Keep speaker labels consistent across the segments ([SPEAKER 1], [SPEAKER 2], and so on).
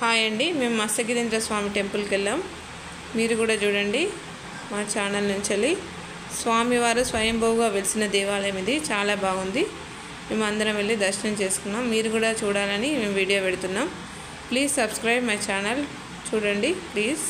[SPEAKER 1] Hi అండి, మేము మత్స్యగిరీంద్ర స్వామి టెంపుల్కి వెళ్ళాం. మీరు కూడా చూడండి మా ఛానల్ నుంచి. స్వామివారు స్వయంభూగా వెలిసిన దేవాలయం ఇది. చాలా బాగుంది. మేము అందరం వెళ్ళి దర్శనం చేసుకున్నాం. మీరు కూడా చూడాలని మేము వీడియో పెడుతున్నాం. Please subscribe my channel. చూడండి ప్లీజ్.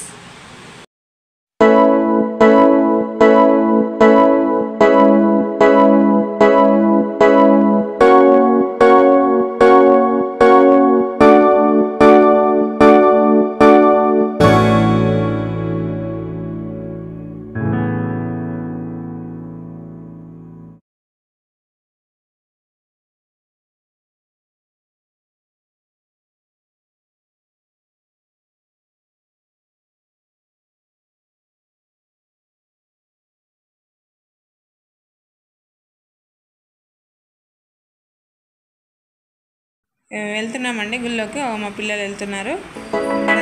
[SPEAKER 1] వెళ్తున్నామండి గుళ్ళోకి. మా పిల్లలు వెళ్తున్నారు.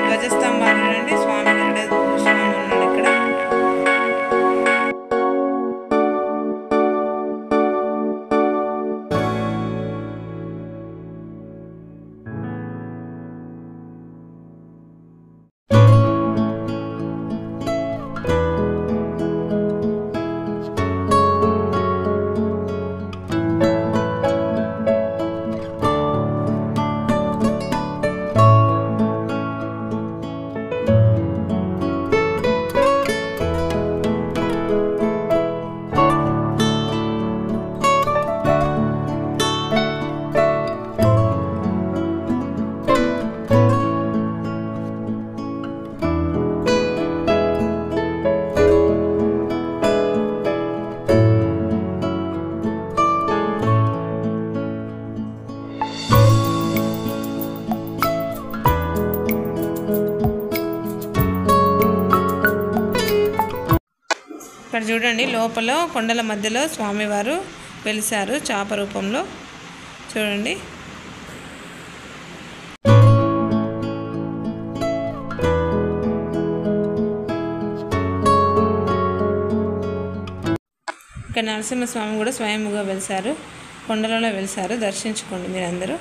[SPEAKER 1] ధ్వజస్తంభాలు చూడండి, స్వామి ఉన్నాడు ఇక్కడ. ఇక్కడ చూడండి, లోపల కొండల మధ్యలో స్వామివారు వెలిశారు చాప రూపంలో. చూడండి. ఇక్కడ నరసింహస్వామి కూడా స్వయంగా వెలిశారు, కొండలలో వెలిశారు. దర్శించుకోండి మీరందరూ.